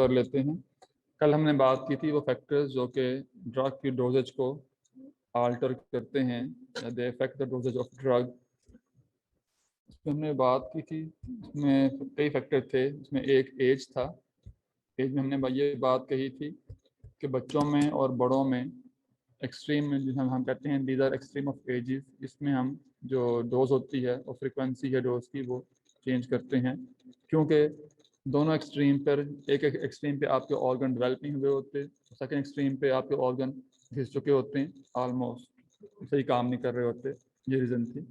कर लेते हैं। कल हमने बात की थी वो फैक्टर्स जो कि ड्रग की डोजेज को आल्टर करते हैं, they affect the doses of drug. इसमें हमने बात की थी, इसमें कई फैक्टर थे। इसमें एक एज था। एज में हमने ये बात कही थी कि बच्चों में और बड़ों में एक्सट्रीम में जिसे हम कहते हैं these are extreme of ages, इसमें हम जो डोज होती है और फ्रिक्वेंसी है डोज की वो चेंज करते हैं, क्योंकि दोनों एक्सट्रीम पर एक एक्सट्रीम पे आपके ऑर्गन डेवलप नहीं हुए होते, सेकेंड एक्सट्रीम पे आपके ऑर्गन घिस चुके होते हैं, ऑलमोस्ट सही काम नहीं कर रहे होते। ये रीज़न थी।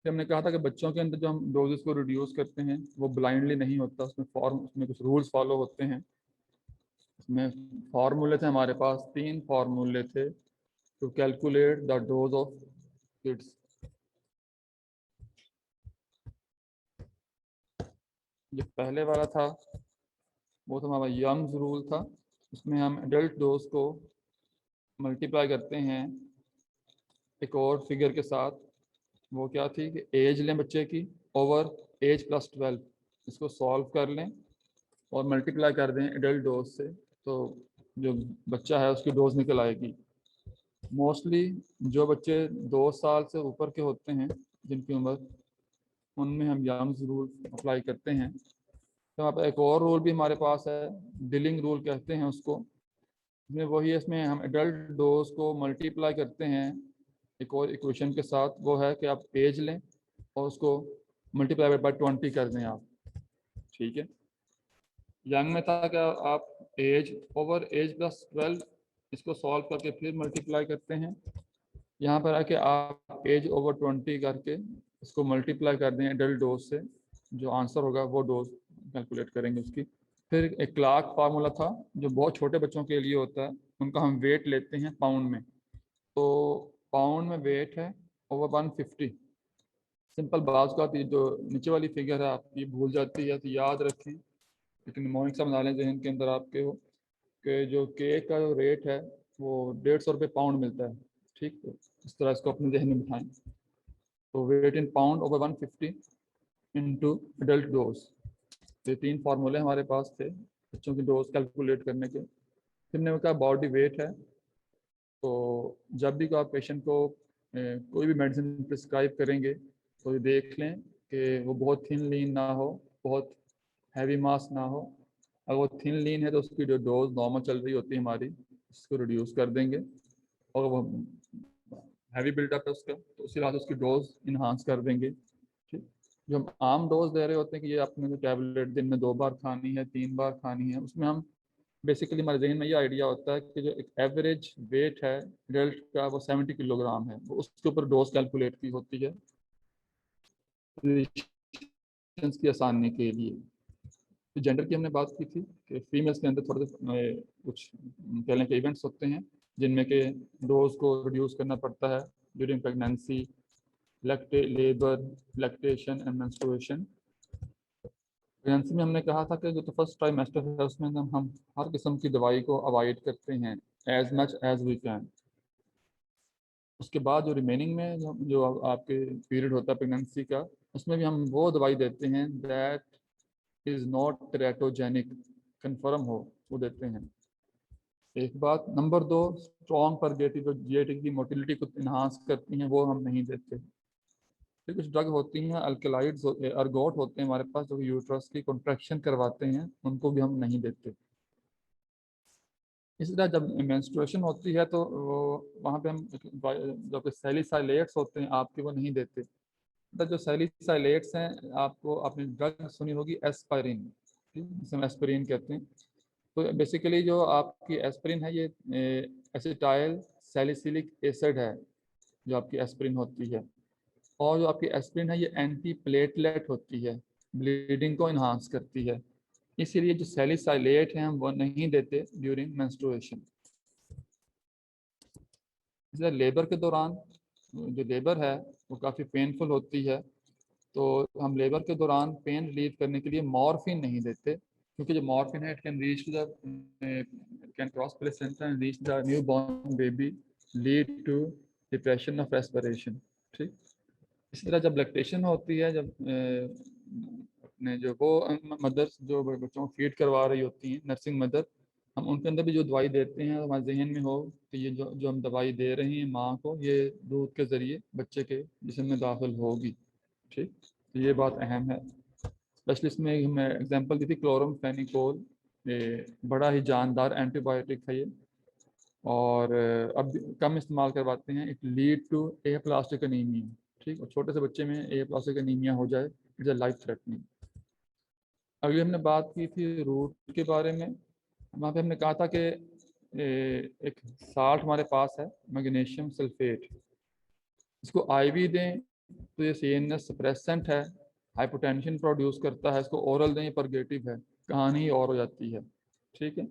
फिर हमने कहा था कि बच्चों के अंदर जो हम डोजेस को रिड्यूस करते हैं वो ब्लाइंडली नहीं होता, उसमें कुछ रूल्स फॉलो होते हैं। इसमें फार्मूले थे, हमारे पास 3 फार्मूले थे to calculate the dose of kids. ये पहले वाला था वो तो हमारा यंग्स रूल था। उसमें हम एडल्ट डोज को मल्टीप्लाई करते हैं एक और फिगर के साथ। वो क्या थी कि एज लें बच्चे की ओवर एज प्लस 12, इसको सॉल्व कर लें और मल्टीप्लाई कर दें एडल्ट डोज से, तो जो बच्चा है उसकी डोज निकल आएगी। मोस्टली जो बच्चे 2 साल से ऊपर के होते हैं जिनकी उम्र, उनमें हम यंग्स रूल अप्लाई करते हैं। तो यहाँ पर एक और रूल भी हमारे पास है, डिलिंग रूल कहते हैं उसको। इसमें वही है, इसमें हम एडल्ट डोज को मल्टीप्लाई करते हैं एक और इक्वेशन के साथ। वो है कि आप एज लें और उसको मल्टीप्लाई बाय 20 कर दें आप। ठीक है। यंग में था कि आप एज ओवर एज प्लस 12, इसको सॉल्व करके फिर मल्टीप्लाई करते हैं। यहाँ पर आके आप एज ओवर 20 करके इसको मल्टीप्लाई कर दें एडल्ट डोज से, जो आंसर होगा वो डोज कैलकुलेट करेंगे उसकी। फिर एक क्लार्क फार्मूला था जो बहुत छोटे बच्चों के लिए होता है, उनका हम वेट लेते हैं पाउंड में। तो पाउंड में वेट है ओवर 150। सिंपल बात का जो नीचे वाली फिगर है आपकी भूल जाती है तो याद रखें, लेकिन मोनिक सा बना लें जहन के अंदर आपके हो कि जो केक का जो रेट है वो 150 रुपये पाउंड मिलता है। ठीक, तो इस तरह इसको अपने जहन में बिठाएं। तो weight in pound over 150 into adult dose. ये 3 फार्मूले हमारे पास थे बच्चों की डोज कैलकुलेट करने के। फिर ने कहा बॉडी वेट है, तो जब भी आप पेशेंट को कोई भी मेडिसिन प्रिस्क्राइब करेंगे तो ये देख लें कि वो बहुत थिन लीन ना हो, बहुत हैवी मास ना हो। अगर वो थिन लीन है तो उसकी जो डोज नॉर्मल चल रही होती है हमारी, उसको रिड्यूस कर देंगे। और वो हैवी बिल्डअप है उसका तो उसी रात उसकी डोज इन्हांस कर देंगे। ठीक, जो हम आम डोज दे रहे होते हैं कि ये आपने जो टैबलेट दिन में 2 बार खानी है 3 बार खानी है, उसमें हम बेसिकली हमारे जहन में ये आइडिया होता है कि जो एक एवरेज वेट है एडल्ट का वो 70 किलोग्राम है, वो उसके ऊपर डोज कैलकुलेट की होती है की आसानी के लिए। तो जेंडर की हमने बात की थी कि फीमेल्स के अंदर थोड़े से कुछ कह लें कि इवेंट्स होते हैं जिनमें के डोज को रिड्यूस करना पड़ता है during pregnancy, labour, lactation and menstruation. Pregnancy में हमने कहा था कि जो तो फर्स्ट ट्राइमेस्टर है उसमें हम हर किस्म की दवाई को अवॉइड करते हैं as much as we can. उसके बाद जो रिमेनिंग में जो आपके पीरियड होता है प्रेगनेंसी का, उसमें भी हम वो दवाई देते हैं that is not teratogenic, confirm हो वो देते हैं। एक बात। नंबर 2, स्ट्रॉन्ग परगेटिव जो जीएटी की मोटिलिटी को इन्हांस करती हैं वो हम नहीं देते। फिर कुछ ड्रग होती हैं अल्कलाइड्स, अर्गोट होते हैं हमारे पास जो यूट्रस की कॉन्ट्रैक्शन करवाते हैं, उनको भी हम नहीं देते। इसी तरह जब मेंस्ट्रुएशन होती है तो वहाँ पे हम जो सैलिसाइलेट्स होते हैं आपके वो नहीं देते। तो जो सैलिसाइलेट्स हैं आपको आपने ड्रग सुनी होगी एस्पायरिन, जिसे हम एस्पिरिन कहते हैं। तो बेसिकली जो आपकी एस्पिरिन है ये एसिटाइल सैलिसिलिक एसिड है जो आपकी एस्पिरिन होती है। और जो आपकी एस्पिरिन है ये एंटी प्लेटलेट होती है, ब्लीडिंग को इन्हांस करती है। इसीलिए जो सैलिसाइलेट हैं हम वो नहीं देते ड्यूरिंग मेंस्ट्रुएशन। इसलिए लेबर के दौरान जो लेबर है वो काफ़ी पेनफुल होती है, तो हम लेबर के दौरान पेन रिलीव करने के लिए मॉर्फिन नहीं देते, क्योंकि जो मॉर्फिन है it can reach the can cross placenta and reach the newborn baby, lead to depression of respiration. ठीक, इसी तरह जब लैक्टेशन होती है, जब अपने जो वो मदर्स जो बच्चों को फीड करवा रही होती हैं, नर्सिंग मदर, हम उनके अंदर भी जो दवाई देते हैं हमारे जहन में हो कि ये जो हम दवाई दे रही हैं माँ को, ये दूध के ज़रिए बच्चे के जिस्म में दाखिल होगी। ठीक, तो ये बात अहम है। स्पेशलिस्ट में हमें एग्जांपल दी थी क्लोरमफेनिकोल, ये बड़ा ही जानदार एंटीबायोटिक है ये, और अब कम इस्तेमाल करवाते हैं। It lead to aplastic anaemia. ठीक, और छोटे से बच्चे में एप्लास्टिक अनीमिया हो जाए, इट्स अ लाइफ थ्रेटनिंग। अगली हमने बात की थी रूट के बारे में। वहाँ पे हमने कहा था कि एक साल्ट हमारे पास है मैग्नीशियम सल्फेट, इसको आईवी दें तो ये सीएनएस सप्रेसेंट है, हाइपोटेंशन प्रोड्यूस करता है। इसको ओरल दें, परगेटिव है, कहानी और हो जाती है। ठीक है,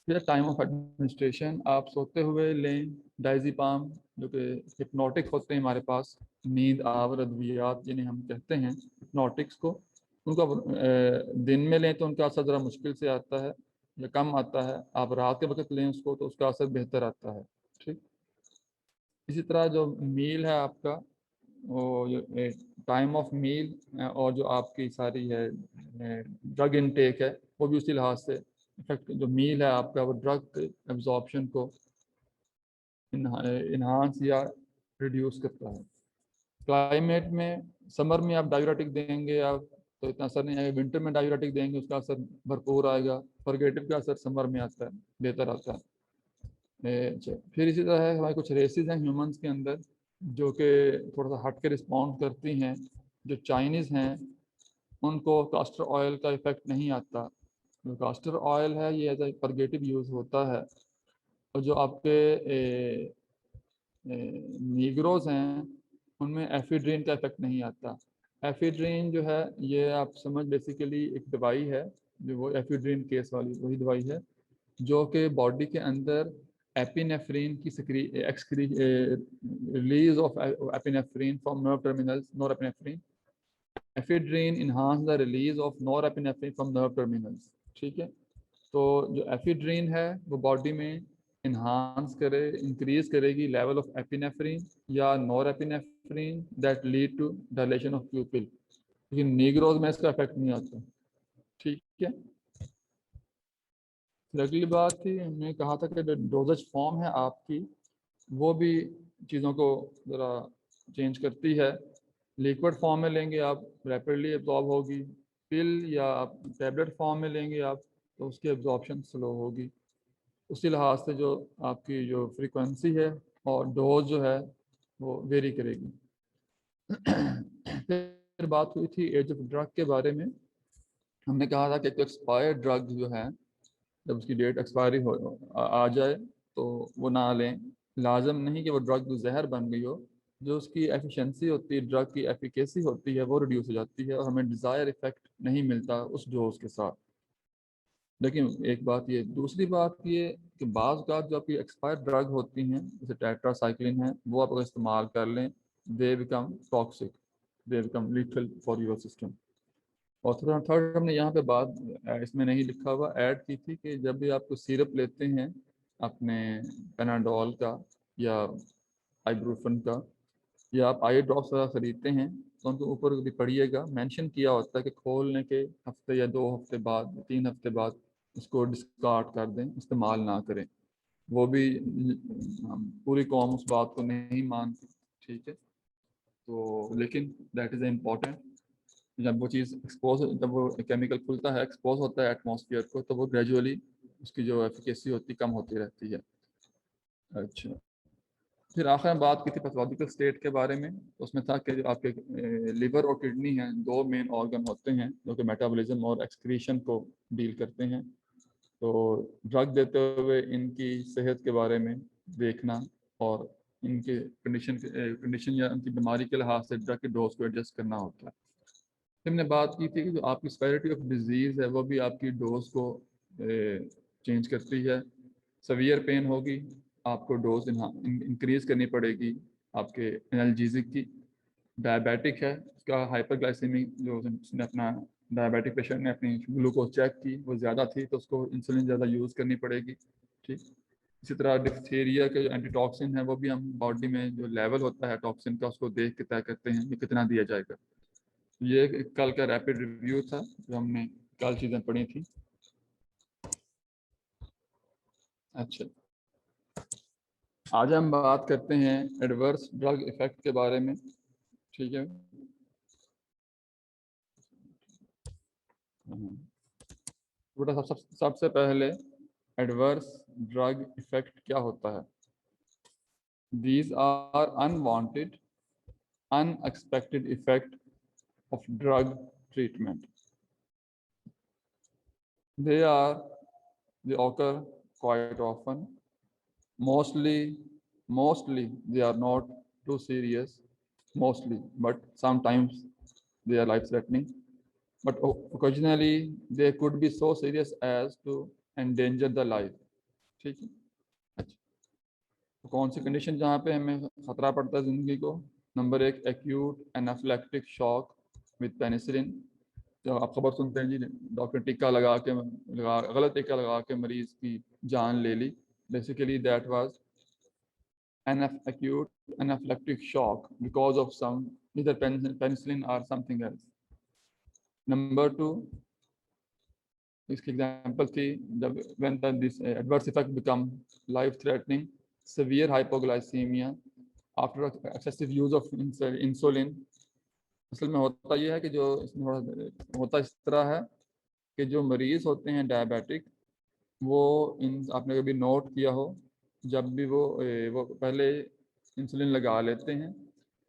फिर टाइम ऑफ एडमिनिस्ट्रेशन आप सोते हुए लें डाइजीपाम, जो कि हिप्नोटिक होते हैं हमारे पास, नींद आवर अद्वियात जिन्हें हम कहते हैं हिप्नोटिक्स को, उनका दिन में लें तो उनका असर ज़रा मुश्किल से आता है या कम आता है। आप रात के वक्त लें उसको तो उसका असर बेहतर आता है। ठीक, इसी तरह जो मील है आपका, वो टाइम ऑफ मील और जो आपकी सारी है ड्रग इनटेक है, वो भी उसी लिहाज से इफेक्ट, जो मील है आपका वो ड्रग एब्जॉर्प्शन को इन्हांस या रिड्यूस करता है। क्लाइमेट में समर में आप डायूरेटिक देंगे आप तो इतना असर नहीं आएगा, विंटर में डायूरेटिक देंगे उसका असर भरपूर आएगा, परगेटिव का असर समर में आता है, बेहतर आता है। अच्छा, फिर इसी तरह है हमारे कुछ रेसेस हैं ह्यूमंस के अंदर जो कि थोड़ा सा हट के रिस्पॉन्ड करती हैं। जो चाइनीज़ हैं उनको कास्टर ऑयल का इफेक्ट नहीं आता। जो कास्टर ऑयल है ये एज ए परगेटिव यूज़ होता है। और जो आपके नीग्रोज हैं उनमें एफिड्रीन का इफेक्ट नहीं आता। एफिड्रीन जो है ये आप समझ बेसिकली एक दवाई है, जो वो एफिड्रीन केस वाली वही दवाई है जो कि बॉडी के अंदर एपिनेफ्रीन की release of epinephrine from nerve terminals, norepinephrine. Ephedrine enhance the release of norepinephrine from nerve terminals. ठीक है, तो जो एफिड्रीन है वो बॉडी में इन्हांस करे, इंक्रीज करेगी लेवल ऑफ एपिनेफ्रीन या norepinephrine that lead to dilation of pupil. लेकिन नीग्रोज में इसका इफेक्ट नहीं आता। ठीक है, अगली बात थी हमने कहा था कि जो डोजेज फॉर्म है आपकी वो भी चीज़ों को ज़रा चेंज करती है। लिक्विड फॉर्म में लेंगे आप रैपिडली एब्जॉर्ब होगी, पिल या आप टैबलेट फॉर्म में लेंगे आप तो उसकी एब्जॉर्प्शन स्लो होगी। उसी लिहाज से जो आपकी जो फ्रीक्वेंसी है और डोज जो है वो वेरी करेगी। फिर बात हुई थी एज ऑफ ड्रग के बारे में। हमने कहा था कि एक्सपायर्ड ड्रग जो है जब उसकी डेट एक्सपायरी आ जाए तो वो ना लें। लाजम नहीं कि वो ड्रग जहर बन गई हो, जो उसकी एफिशिएंसी होती है, ड्रग की एफिकेसी होती है वो रिड्यूस हो जाती है और हमें डिज़ायर इफेक्ट नहीं मिलता उस डोज के साथ। लेकिन एक बात ये, दूसरी बात ये कि बाज़ का जो आपकी एक्सपायर्ड ड्रग होती हैं जैसे टेट्रासाइक्लिन है, वो आप अगर इस्तेमाल कर लें they become toxic, they become lethal for your system. और थर्ड हमने यहाँ पे बात इसमें नहीं लिखा हुआ ऐड की थी कि जब भी आपको सिरप लेते हैं अपने पेनाडोल का या आइब्रूफन का या आप आई ड्रॉप्स वगैरह खरीदते हैं तो उनके ऊपर भी पढ़िएगा, मेंशन किया होता है कि खोलने के हफ्ते या 2 हफ्ते बाद 3 हफ्ते बाद इसको डिस्कार्ड कर दें, इस्तेमाल ना करें। वो भी पूरी कौम उस बात को नहीं मानती। ठीक है, तो लेकिन दैट इज़ इम्पॉर्टेंट। जब वो चीज़ एक्सपोज, जब वो केमिकल खुलता है एक्सपोज होता है एटमॉस्फेयर को तो वो ग्रेजुअली उसकी जो एफिकेसी होती कम होती रहती है। अच्छा, फिर आखिर में बात की थी पैथोलॉजिकल स्टेट के बारे में। उसमें था कि जो आपके लिवर और किडनी हैं दो मेन ऑर्गन होते हैं जो कि मेटाबॉलिज्म और एक्सक्रीशन को डील करते हैं। तो ड्रग देते हुए इनकी सेहत के बारे में देखना और इनके कंडीशन या उनकी बीमारी के लिहाज से ड्रग के डोज को एडजस्ट करना होता है। हमने बात की थी कि जो आपकी स्पेरिटी ऑफ डिजीज़ है वो भी आपकी डोज को चेंज करती है। सवियर पेन होगी, आपको डोज इंक्रीज करनी पड़ेगी आपके एनाल्जेसिक की। डायबिटिक है, उसका हाइपरग्लाइसेमिक, जो उसने अपना डायबिटिक पेशेंट ने अपनी ग्लूकोज चेक की वो ज़्यादा थी तो उसको इंसुलिन ज़्यादा यूज़ करनी पड़ेगी। ठीक, इसी तरह डिप्थीरिया के जो एंटीटॉक्सिन है वो भी हम बॉडी में जो लेवल होता है टॉक्सिन का उसको देख के तय करते हैं कि कितना दिया जाएगा। ये कल का रैपिड रिव्यू था जो हमने कल चीज़ें पढ़ी थी। अच्छा, आज हम बात करते हैं एडवर्स ड्रग इफेक्ट के बारे में। ठीक है, बेटा सबसे पहले एडवर्स ड्रग इफेक्ट क्या होता है? These are unwanted unexpected effect of drug treatment. They are they occur quite often. Mostly they are not too serious. Mostly, but sometimes they are life-threatening. But occasionally they could be so serious as to endanger the life. ठीक है। अच्छा, तो कौन सी condition जहाँ पे हमें खतरा पड़ता है जिंदगी को? Number 1, acute anaphylactic shock with penicillin. तो आप खबर सुनते हैं जी, डॉक्टर टीका गलत टीका लगा के मरीज की जान ले ली। Basically that was an acute anaphylactic shock because of some either penicillin or something else. Number 2, इसकी एग्जांपल थी जब when this adverse effect become life threatening, severe hypoglycemia after excessive use of insulin। असल में होता यह है कि जो इसमें थोड़ा होता इस तरह है कि जो मरीज होते हैं डायबिटिक, वो आपने कभी नोट किया हो, जब भी वो पहले इंसुलिन लगा लेते हैं,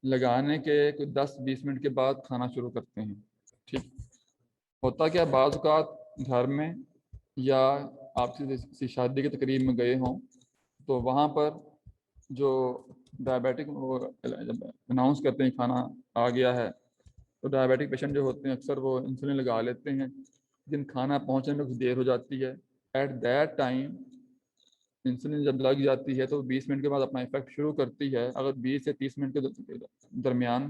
लगाने के कुछ 10-20 मिनट के बाद खाना शुरू करते हैं। ठीक, होता क्या, बाज़ औक़ात घर में या आप किसी शादी की तकरीब में गए हों तो वहाँ पर जो डायबिटिक जब अनाउंस करते हैं खाना आ गया है, तो डायबिटिक पेशेंट जो होते हैं अक्सर वो इंसुलिन लगा लेते हैं, लेकिन खाना पहुँचने में कुछ देर हो जाती है। एट दैट टाइम इंसुलिन जब लग जाती है तो 20 मिनट के बाद अपना इफेक्ट शुरू करती है। अगर 20 से 30 मिनट के दरमियान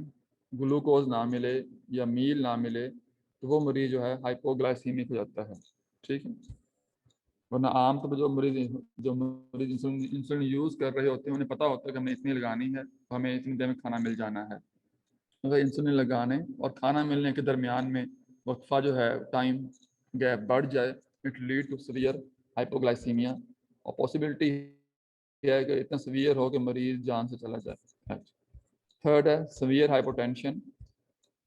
ग्लूकोज ना मिले या मील ना मिले तो वो मरीज जो है हाइपोग्लाइसीमिक हो जाता है। ठीक है, वरना आम तौर पर जो मरीज इंसुलिन यूज़ कर रहे होते हैं उन्हें पता होता है कि हमें इतनी लगानी है, तो हमें इतनी देर में खाना मिल जाना है। अगर इंसुलिन लगाने और खाना मिलने के दरमियान में वक्फा जो है, टाइम गैप बढ़ जाए, it lead to severe hypoglycaemia, और पॉसिबिलिटी है कि इतना सीवियर हो कि मरीज जान से चला जाए। थर्ड है severe hypotension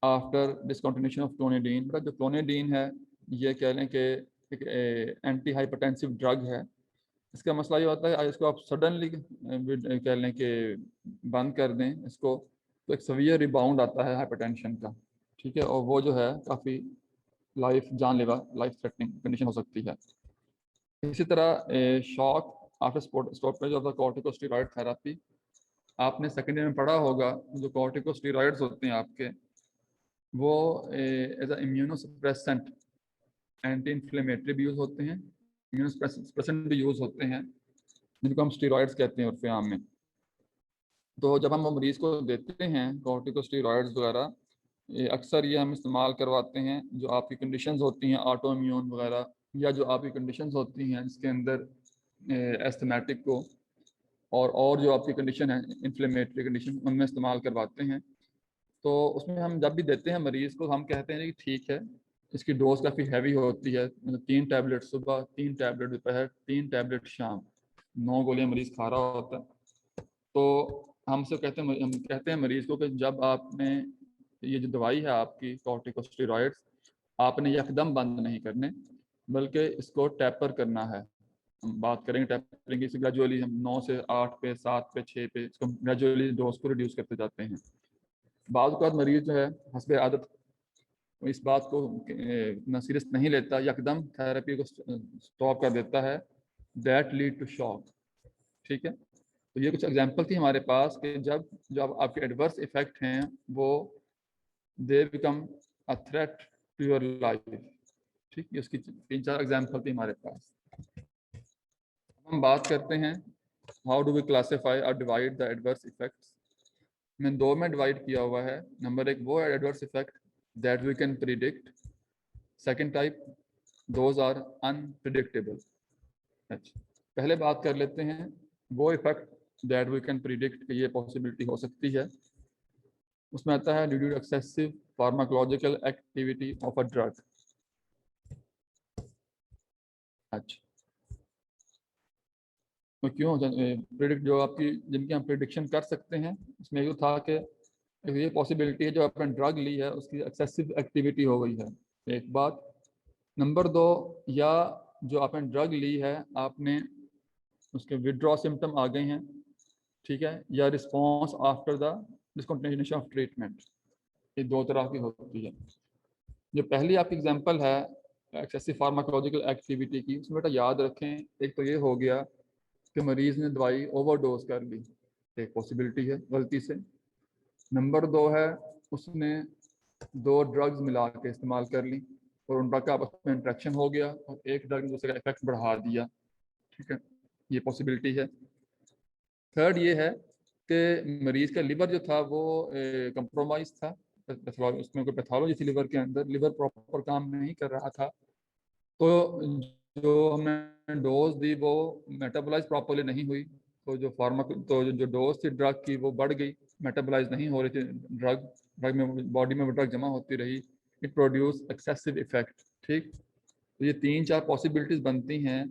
after discontinuation of clonidine. जो क्लोनिडीन है ये कह लें कि एक एंटी हाइपोटेंसिव ड्रग है। इसका मसला ये होता है इसको आप सडनली कह लें कि बंद कर दें इसको, तो एक सीवियर रिबाउंड आता है हाइपरटेंशन का। ठीक है, और वो जो है काफ़ी जानलेवा लाइफ थ्रेटनिंग कंडीशन हो सकती है। इसी तरह shock after stoppage of the corticosteroid therapy. आपने सेकेंड ईयर में पढ़ा होगा, जो कॉर्टिकोस्टेरॉइड्स होते हैं आपके, वो as a immunosuppressant anti inflammatory भी यूज़ होते हैं, इम्यूनोसप्रेसेंट भी यूज़ होते हैं, जिनको हम स्टेरॉइड्स कहते हैं उर्फ़ आम में। तो जब हम मरीज़ को देते हैं कॉर्टिकोस्टेरॉइड्स वगैरह, अक्सर ये हम इस्तेमाल करवाते हैं जो आपकी कंडीशंस होती हैं ऑटो इम्यून वगैरह, या जो आपकी कंडीशंस होती हैं जिसके अंदर एस्थमेटिक को और जो आपकी कंडीशन है इन्फ्लेमेटरी कंडीशन, उनमें इस्तेमाल करवाते हैं। तो उसमें हम जब भी देते हैं मरीज़ को, हम कहते हैं कि ठीक है, इसकी डोज काफ़ी हैवी होती है, मतलब 3 टैबलेट सुबह, 3 टैबलेट दोपहर, 3 टैबलेट शाम, 9 गोलियाँ मरीज़ खा रहा होता है। तो हम कहते हैं मरीज़ को कि जब आपने ये जो दवाई है आपकी कॉर्टिकोस्टेरॉइड्स, आपने यकदम बंद नहीं करने, बल्कि इसको टैपर करना है। हम बात करेंगे टैपरिंग की, ग्रेजुअली हम 9 से 8 पे, 7 पे, 6 पे इसको ग्रेजुअली डोज को रिड्यूस करते जाते हैं। बाद का मरीज जो है हस्बे आदत इस बात को इतना सीरियस नहीं लेता, यकदम थेरेपी को स्टॉप कर देता है, दैट लीड टू शॉक। ठीक है, तो ये कुछ एग्जांपल थी हमारे पास कि जब आपके एडवर्स इफेक्ट हैं वो they become a threat to your life. ठीक है, उसकी 3-4 एग्जांपल थी हमारे पास। हम बात करते हैं हाउ डू वी क्लासीफाई और डिवाइड द एडवर्स इफेक्ट्स। मैं 2 में डिवाइड किया हुआ है। नंबर 1 वो adverse effect that we can predict, second type those are unpredictable. अच्छा, पहले बात कर लेते हैं वो effect that we can predict कि ये पॉसिबिलिटी हो सकती है। उसमें आता है due to excessive pharmacological activity of a drug. अच्छा, तो क्यों प्रिडिक्ट जो आपकी जिनकी हम प्रिडिक्शन कर सकते हैं, उसमें ये था कि ये पॉसिबिलिटी है जो आपने ड्रग ली है उसकी एक्सेसिव एक्टिविटी हो गई है, एक बात। नंबर 2, या जो आपने ड्रग ली है आपने उसके विड्रॉ सिम्टम आ गए हैं, ठीक है, या response after the discontinuation of treatment, ये दो तरह की होती है। जो पहली आपकी एग्जांपल है एक्सेसिव फार्माकोलॉजिकल एक्टिविटी की, उसमें बेटा याद रखें, एक तो ये हो गया कि मरीज ने दवाई ओवरडोज कर ली, एक पॉसिबिलिटी है गलती से। नंबर 2 है उसने 2 ड्रग्स मिला के इस्तेमाल कर ली और उनका का आपस में इंट्रैक्शन हो गया और एक ड्रग ने दूसरे का इफेक्ट बढ़ा दिया, ठीक है, ये पॉसिबिलिटी है। थर्ड ये है कि मरीज का लिवर जो था वो कंप्रोमाइज था, उसमें कोई पैथोलॉजी थी लिवर के अंदर, लिवर प्रॉपर काम नहीं कर रहा था, तो जो हमने डोज दी वो मेटाबोलाइज प्रॉपरली नहीं हुई, तो जो डोज थी ड्रग की वो बढ़ गई, मेटाबोलाइज नहीं हो रही थी ड्रग में, बॉडी में वो ड्रग जमा होती रही, इट प्रोड्यूस एक्सेसिव इफेक्ट, ठीक। तो ये 3-4 पॉसिबिलिटीज बनती हैं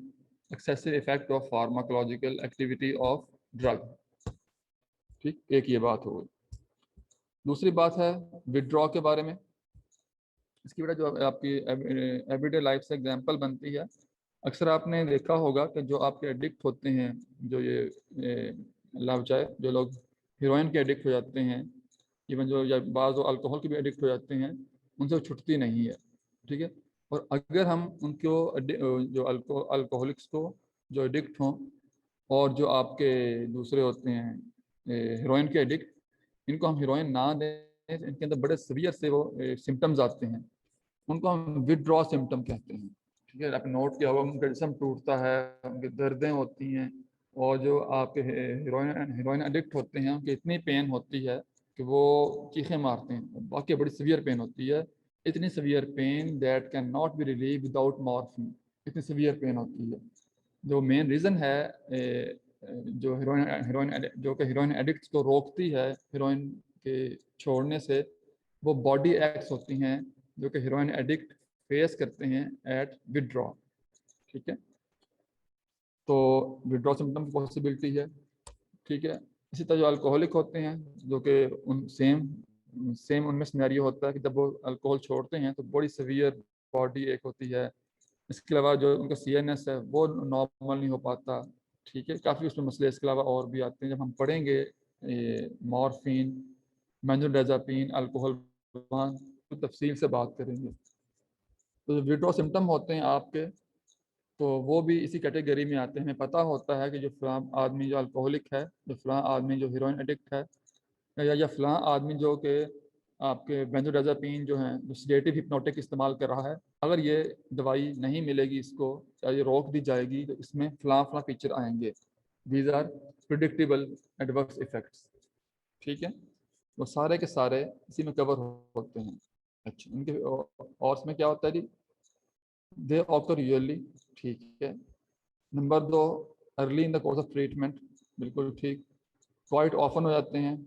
excessive effect of pharmacological activity of drug, ठीक, एक ये बात हो गई। दूसरी बात है विड्रॉ के बारे में। इसकी वजह जो आपकी एवरीडे लाइफ से एग्जांपल बनती है, अक्सर आपने देखा होगा कि जो आपके एडिक्ट होते हैं, जो ये लव चाहे जो लोग हीरोइन के एडिक्ट हो जाते हैं, इवन जो या बाज़ अल्कोहल के भी एडिक्ट हो जाते हैं, उनसे वो छुटती नहीं है, ठीक है। और अगर हम उनको जो अल्कोहलिक्स को जो एडिक्ट हों और जो आपके दूसरे होते हैं हीरोइन के एडिक्ट, इनको हम हीरोइन ना दें, इनके अंदर बड़े सीवियर से वो सिम्टम्स आते हैं, उनको हम विदड्रॉ सिम्टम कहते हैं, ठीक है। आपने नोट किया होगा उनका जिस्म टूटता है, उनकी दर्दें होती हैं, और जो आपके हीरोइन एडिक्ट होते हैं उनकी इतनी पेन होती है कि वो चीखें मारते हैं, बाकी बड़ी सीवियर पेन होती है, इतनी severe pain that can not be relieve without morphine, इतनी सीवियर पेन होती है। जो मेन रीज़न है जो जो कि हीरोइन एडिक्ट्स को रोकती है हीरोइन के छोड़ने से, वो बॉडी एक्ट्स होती हैं जो कि हीरोइन एडिक्ट फेस करते हैं एट विड्रॉ, ठीक है। तो विड्रॉ सिम्टम की पॉसिबिलिटी है, ठीक है। इसी तरह जो अल्कोहलिक होते हैं, जो कि उन सेम उनमें सिनेरियो होता है कि जब वो अल्कोहल छोड़ते हैं तो बड़ी सीवियर बॉडी एक होती है, इसके अलावा जो उनका CNS है वो नॉर्मल नहीं हो पाता, ठीक है, काफ़ी उसमें मसले इसके अलावा और भी आते हैं, जब हम पढ़ेंगे मॉर्फिन, बेंजोडाज़ापीन, अल्कोहल, तो तफसील से बात करेंगे। तो जो विड्रॉ सिम्टम होते हैं आपके, तो वो भी इसी कैटेगरी में आते हैं। हमें पता होता है कि जो फलां आदमी जो अल्कोहलिक है, जो फलां आदमी जो हीरोइन एडिक्ट है, या फलां आदमी जो कि आपके बेंजोडाज़ापीन जो हैं जो सेडेटिव हिप्नोटिक इस्तेमाल कर रहा है, अगर ये दवाई नहीं मिलेगी इसको या ये रोक दी जाएगी तो इसमें फलां फलां फीचर आएंगे, these are predictable adverse effects, ठीक है। वो सारे के सारे इसी में कवर होते हैं। अच्छा, उनके और इसमें क्या होता है जी, दे ऑकर यूजली, ठीक है। Number 2, early in the course of treatment, बिल्कुल ठीक, क्वाइट ऑफन हो जाते हैं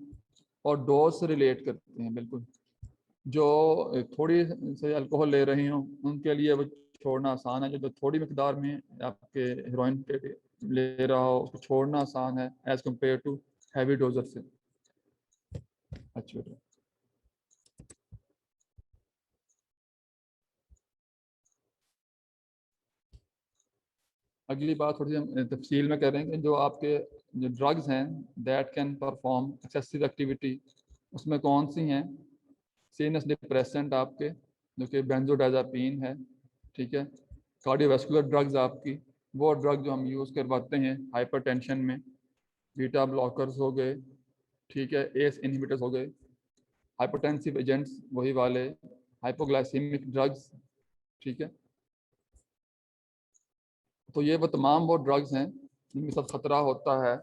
और डोज से रिलेट करते हैं, बिल्कुल। जो थोड़ी से अल्कोहल ले रहे हों उनके लिए वो छोड़ना आसान है, जो थोड़ी मकदार में आपके हीरोइन के ले रहा हो उसको छोड़ना आसान है as compare to heavy doser से। अच्छा बेटा, अगली बात थोड़ी सी हम तफसील में करेंगे। जो आपके जो ड्रग्स हैं that can perform excessive activity, उसमें कौन सी हैं? सीनस डिप्रेसेंट आपके, जो कि बेंजोडाज़ापीन है, ठीक है। कार्डियोवास्कुलर ड्रग्स आपकी, वो ड्रग जो हम यूज़ करवाते हैं हाइपरटेंशन में, बीटा ब्लॉकर्स हो गए, ठीक है, एस इनहिबिटर्स हो गए, हाइपोटेंसिव एजेंट्स वही वाले, हाइपोग्लाइसीमिक ड्रग्स, ठीक है। तो ये वो तमाम वो ड्रग्स हैं जिनके साथ ख़तरा होता है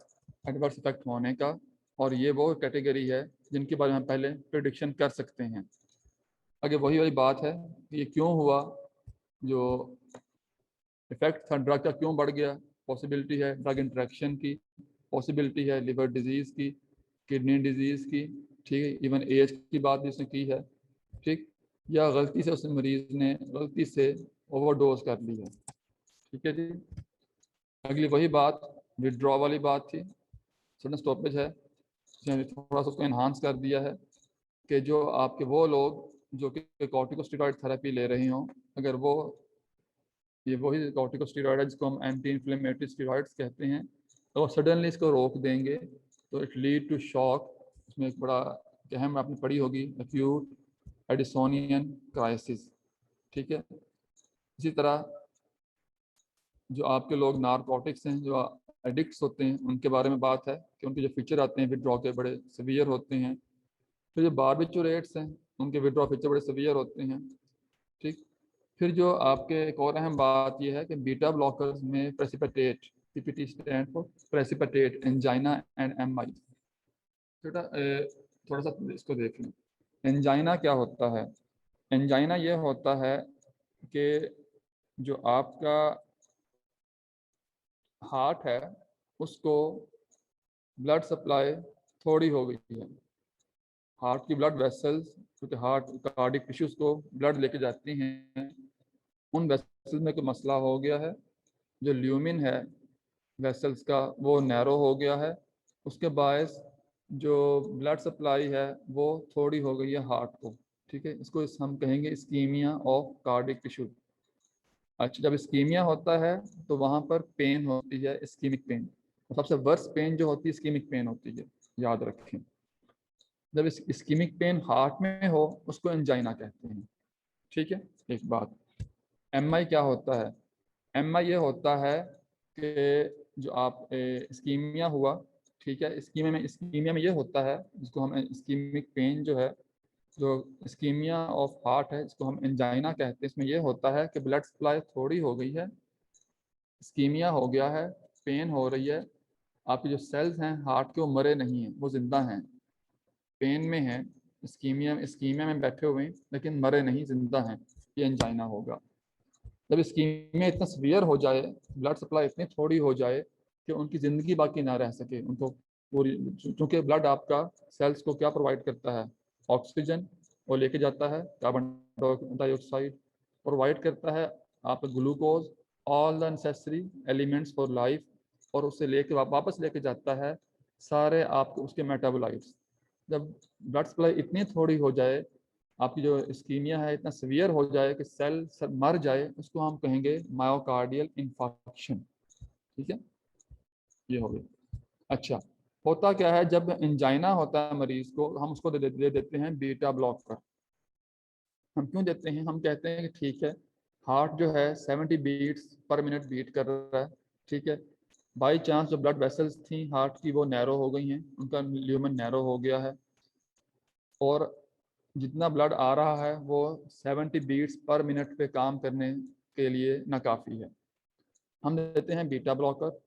एडवर्स इफेक्ट होने का, और ये वो कैटेगरी है जिनके बारे में हम पहले प्रिडिक्शन कर सकते हैं। आगे वही वाली बात है कि ये क्यों हुआ, जो इफेक्ट था ड्रग का क्यों बढ़ गया, पॉसिबिलिटी है ड्रग इंट्रैक्शन की, पॉसिबिलिटी है लिवर डिजीज़ की, किडनी डिजीज़ की, ठीक है, इवन एज की बात भी इसने की है। ठीक, या गलती से उस मरीज़ ने गलती से ओवरडोज कर ली है। ठीक है जी। अगली वही बात विड्रॉ वाली बात थी, सडन स्टॉपेज है, थोड़ा सा उसको इन्हांस कर दिया है कि जो आपके वो लोग जो कि कॉर्टिकोस्टेरॉइड थेरेपी ले रहे हों, अगर वो ये वही कॉर्टिकोस्टेरॉइड है जिसको हम एंटी इन्फ्लेमेटरी स्टेरॉइड्स कहते हैं, तो सडनली इसको रोक देंगे तो इट लीड टू शॉक। इसमें एक बड़ा अहम आपने पढ़ी होगी एक्यूट एडिसोनियन क्राइसिस। ठीक है। इसी तरह जो आपके लोग नारकोटिक्स हैं, जो एडिक्ट्स होते हैं, उनके बारे में बात है कि उनके जो फीचर आते हैं विड्रॉ के बड़े सीवियर होते हैं। फिर जो बारबिचुरेट्स हैं उनके विड्रॉ फीचर बड़े सीवियर होते हैं। ठीक। फिर जो आपके एक और अहम बात यह है कि बीटा ब्लॉकर्स में precipitate, PPT stand for precipitate angina and MI. बेटा थोड़ा सा इसको देख लें। एंजाइना क्या होता है? एंजाइना ये होता है कि जो आपका हार्ट है उसको ब्लड सप्लाई थोड़ी हो गई है। हार्ट की ब्लड वेसल्स, क्योंकि हार्ट कार्डिक टिश्यूज को ब्लड लेके जाती हैं, उन वेसल्स में कोई मसला हो गया है। जो ल्यूमिन है वेसल्स का वो नैरो हो गया है, उसके बायस जो ब्लड सप्लाई है वो थोड़ी हो गई है हार्ट को। ठीक है, इसको हम कहेंगे इस्कीमिया ऑफ कार्डिक टिश्यू। अच्छा, जब इस्कीमिया होता है तो वहाँ पर पेन होती है, इस्कीमिक पेन। सबसे वर्स्ट पेन जो होती है इस्कीमिक पेन होती है, याद रखें। जब इस्कीमिक पेन हार्ट में हो उसको एंजाइना कहते हैं। ठीक है। एक बात, एमआई क्या होता है? एमआई ये होता है कि जो आप इस्कीमिया हुआ, ठीक है, इस्कीमिया में ये होता है जिसको हम इस्कीमिक पेन जो है, जो इस्कीमिया ऑफ हार्ट है जिसको हम एंजाइना कहते हैं, इसमें ये होता है कि ब्लड सप्लाई थोड़ी हो गई है, इस्कीमिया हो गया है, पेन हो रही है, आपके जो सेल्स हैं हार्ट के वो मरे नहीं हैं, वो जिंदा हैं, पेन में हैं, इस्कीमिया में बैठे हुए हैं लेकिन मरे नहीं, जिंदा हैं, ये एंजाइना होगा। जब इस्कीमिया इतना सीवियर हो जाए, ब्लड सप्लाई इतनी थोड़ी हो जाए कि उनकी ज़िंदगी बाकी ना रह सके, उनको पूरी, क्योंकि ब्लड आपका सेल्स को क्या प्रोवाइड करता है? ऑक्सीजन, वो लेके जाता है कार्बन डाइऑक्साइड प्रोवाइड करता है, आपका glucose, all the necessary elements for life, और उसे लेके वापस लेके जाता है सारे आपके उसके मेटाबोलाइट्स। जब ब्लड सप्लाई इतनी थोड़ी हो जाए, आपकी जो इस्कीमिया है इतना सीवियर हो जाए कि सेल मर जाए, उसको हम कहेंगे मायोकार्डियल इंफार्क्शन। ठीक है, ये हो गया। अच्छा, होता क्या है जब एंजाइना होता है मरीज को, हम उसको दे देते हैं बीटा ब्लॉकर। हम क्यों देते हैं? हम कहते हैं कि ठीक है, हार्ट जो है 70 बीट्स पर मिनट बीट कर रहा है। ठीक है, बाई चांस जो ब्लड वेसल्स थी हार्ट की वो नैरो हो गई हैं, उनका ल्यूमन नैरो हो गया है, और जितना ब्लड आ रहा है वो 70 बीट्स पर मिनट पे काम करने के लिए नाकाफ़ी है। हम देते हैं बीटा ब्लॉकर।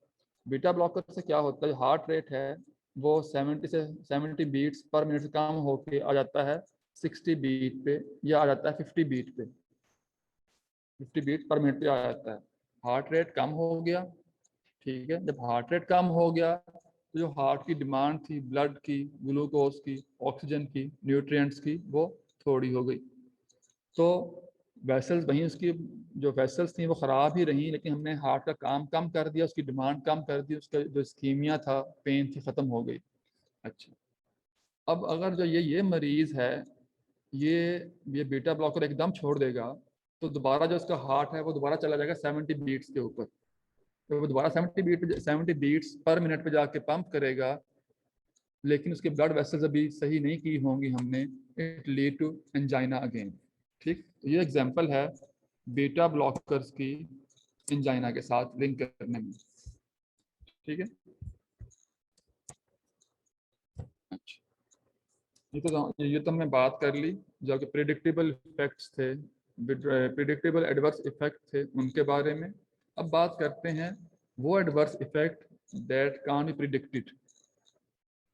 बीटा ब्लॉकर से क्या होता है, हार्ट रेट है वो 70 बीट्स पर मिनट से कम होके आ जाता है 60 बीट पे, या आ जाता है 50 बीट पे, 50 बीट पर मिनट पे आ जाता है। हार्ट रेट कम हो गया। ठीक है, जब हार्ट रेट कम हो गया तो जो हार्ट की डिमांड थी ब्लड की, ग्लूकोज की, ऑक्सीजन की, न्यूट्रिएंट्स की, वो थोड़ी हो गई। तो वेसल्स वहीं उसकी जो वेसल्स थी वो ख़राब ही रही, लेकिन हमने हार्ट का काम कम कर दिया, उसकी डिमांड कम कर दी, उसका जो इस्कीमिया था, पेन थी, ख़त्म हो गई। अच्छा, अब अगर जो ये मरीज़ है, ये ये बीटा ब्लॉकर एकदम छोड़ देगा तो दोबारा जो उसका हार्ट है वो दोबारा चला जाएगा 70 बीट्स के ऊपर। तो वो दोबारा 70 बीट्स पर मिनट पे जाके पंप करेगा, लेकिन उसके ब्लड वेसल्स अभी सही नहीं की होंगी हमने, it lead to angina again. ठीक, तो ये एग्जांपल है बीटा ब्लॉकर्स की एंजाइना के साथ लिंक करने में। ठीक है। अच्छा, ये तो हमने बात कर ली, जो कि प्रिडिक्टेबल इफेक्ट्स थे, प्रिडिक्टेबल एडवर्स इफेक्ट थे, उनके बारे में। अब बात करते हैं वो adverse effect that can be predicted.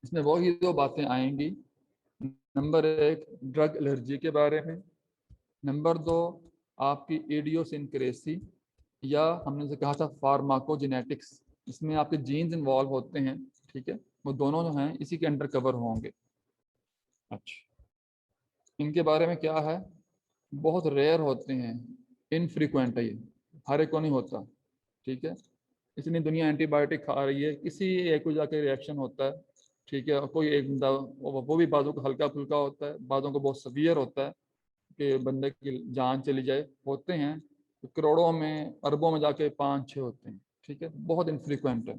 इसमें वो ही दो बातें आएंगी, नंबर एक ड्रग एलर्जी के बारे में, नंबर दो आपकी इडियोसिंक्रेसी, या हमने से कहा था फार्माकोजेनेटिक्स, इसमें आपके जीन्स इन्वॉल्व होते हैं। ठीक है, वो दोनों जो हैं इसी के अंडर कवर होंगे। अच्छा, इनके बारे में क्या है, बहुत रेयर होते हैं, इनफ्रीक्वेंट है ये, हर एक को नहीं होता। ठीक है, इतनी दुनिया एंटीबायोटिक खा रही है, किसी एक को जाके रिएक्शन होता है। ठीक है, और कोई एक बंदा, वो भी बाजू को हल्का फुल्का होता है, बाजू को बहुत सवियर होता है कि बंदे की जान चली जाए, होते हैं तो करोड़ों में अरबों में जाके 5-6 होते हैं। ठीक है, बहुत इनफ्रीक्वेंट है।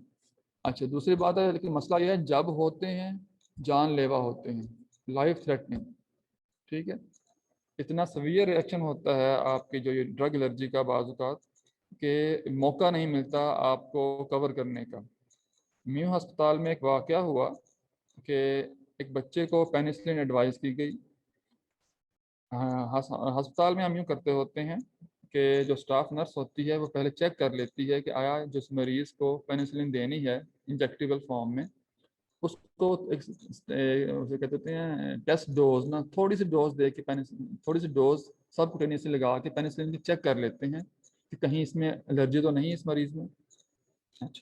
अच्छा, दूसरी बात है, लेकिन मसला यह है जब होते हैं जानलेवा होते हैं, लाइफ थ्रेटनिंग। ठीक है, इतना सवियर रिएक्शन होता है आपकी जो ये ड्रग एलर्जी का बाजुकात, कि मौका नहीं मिलता आपको कवर करने का। म्यू अस्पताल में एक वाकया हुआ कि एक बच्चे को पेनिसिलिन एडवाइस की गई। हाँ, अस्पताल में हम यूँ करते होते हैं कि जो स्टाफ नर्स होती है वो पहले चेक कर लेती है कि आया जिस मरीज़ को पेनिसिलिन देनी है इंजेक्टेबल फॉर्म में, उसको उसे कहते हैं टेस्ट डोज ना, थोड़ी सी डोज दे के पेनिसिलिन, थोड़ी सी डोज सबकुटेनियसली लगा के पेनिसिलिन की चेक कर लेते हैं कि कहीं इसमें एलर्जी तो नहीं है इस मरीज में। अच्छा,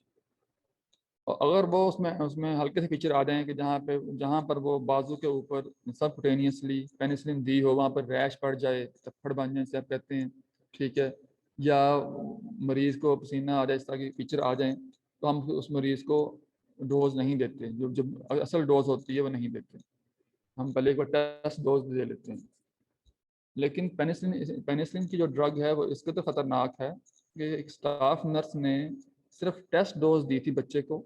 और अगर वो उसमें उसमें हल्के से फीचर आ जाए कि जहाँ पर वो बाजू के ऊपर सबकुटेनियसली पेनिसिलिन दी हो, वहाँ पर रैश पड़ जाए, थप्पड़ बन जाए, जिसे आप कहते हैं। ठीक है, या मरीज को पसीना आ जाए, इस तरह की फीचर आ जाए, तो हम उस मरीज को डोज नहीं देते, जो जो असल डोज होती है वो नहीं देते, हम पहले एक बार टेस्ट डोज दे लेते हैं। लेकिन पेनिसिलिन पेनिसिलिन की जो ड्रग है वो इसके तो खतरनाक है कि एक स्टाफ नर्स ने सिर्फ टेस्ट डोज दी थी बच्चे को,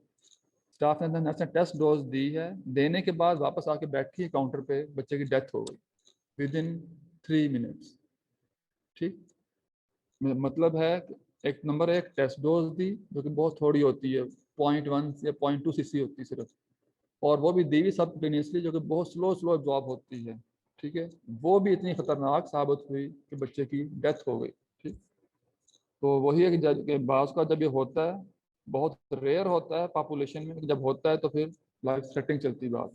स्टाफ नर्स ने टेस्ट डोज दी है, देने के बाद वापस आके बैठी है काउंटर पे, बच्चे की डेथ हो गई विद इन 3 मिनट्स। ठीक, मतलब है कि एक नंबर एक टेस्ट डोज दी जो कि बहुत थोड़ी होती है, 0.1 या 0.2 cc होती है सिर्फ, और वो भी दी हुई सबकटेनियसली, जो कि बहुत स्लो स्लो जॉब होती है। ठीक है, वो भी इतनी खतरनाक साबित हुई कि बच्चे की डेथ हो गई। ठीक, तो वही है कि बाज का जब ये होता है, बहुत रेयर होता है पॉपुलेशन में, जब होता है तो फिर लाइफ थ्रेटनिंग चलती बात।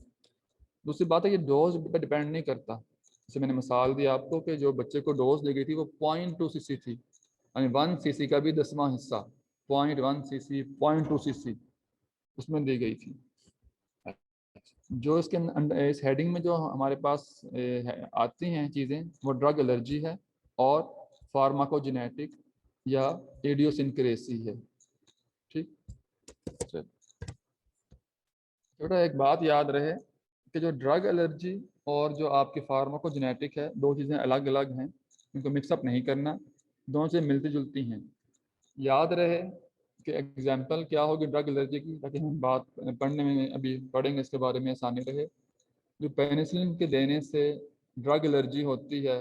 दूसरी बात है, ये डोज पे डिपेंड नहीं करता। जैसे मैंने मिसाल दी आपको कि जो बच्चे को डोज दी गई थी वो 0.2 cc थी, यानी 1 cc का भी 10वां हिस्सा, 0.1 cc, 0.2 cc उसमें दी गई थी। जो इसके इस हेडिंग में जो हमारे पास आती हैं चीज़ें, वो ड्रग एलर्जी है और फार्माकोजेनेटिक या इडियोसिंक्रेसी है। ठीक, चलिए, थोड़ा एक बात याद रहे कि जो ड्रग एलर्जी और जो आपकी फार्माकोजेनेटिक है, दो चीज़ें अलग अलग हैं, इनको मिक्सअप नहीं करना, दोनों चीज़ें मिलती जुलती हैं। याद रहे कि एग्जाम्पल क्या होगी ड्रग एलर्जी की, ताकि हम बात पढ़ने में अभी पढ़ेंगे इसके बारे में आसानी रहे। जो पेनिसिलिन के देने से ड्रग एलर्जी होती है,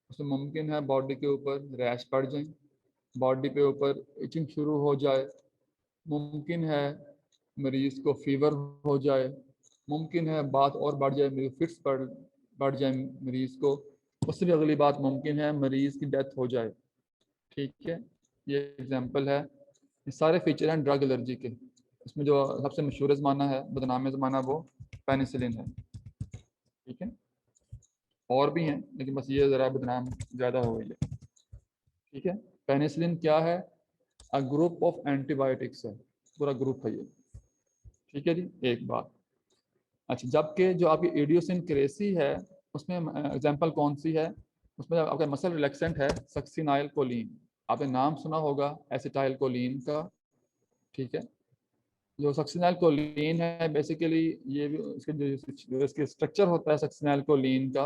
उसमें मुमकिन है बॉडी के ऊपर रैश पड़ जाए, बॉडी पे ऊपर इचिंग शुरू हो जाए, मुमकिन है मरीज़ को फीवर हो जाए, मुमकिन है बात और बढ़ जाए, मेरी फिट्स बढ़ जाए मरीज़ को, उससे भी अगली बात मुमकिन है मरीज़ की डेथ हो जाए। ठीक है, ये एग्जांपल है, ये सारे फीचर हैं ड्रग एलर्जी के। इसमें जो सबसे मशहूर ज़माना है, बदनाम ज़माना, वो पेनिसिलिन है। ठीक है, और भी हैं लेकिन बस ये ज़रा बदनाम ज़्यादा हो गई है। ठीक है, पेनिसिलिन क्या है, अ ग्रुप ऑफ एंटीबायोटिक्स है, पूरा ग्रुप है ये। ठीक है जी, एक बात। अच्छा, जबकि जो आपकी इडियोसिनक्रेसी है, उसमें एग्जांपल कौन सी है, उसमें आपका मसल रिलैक्सेंट है सक्सिनाइल कोलिन, आपने नाम सुना होगा एसिटाइल कोलिन का। ठीक है, जो सक्सिनाइल कोलिन है बेसिकली, ये भी इसके जो इसके स्ट्रक्चर होता है सक्सिनाइल कोलिन का,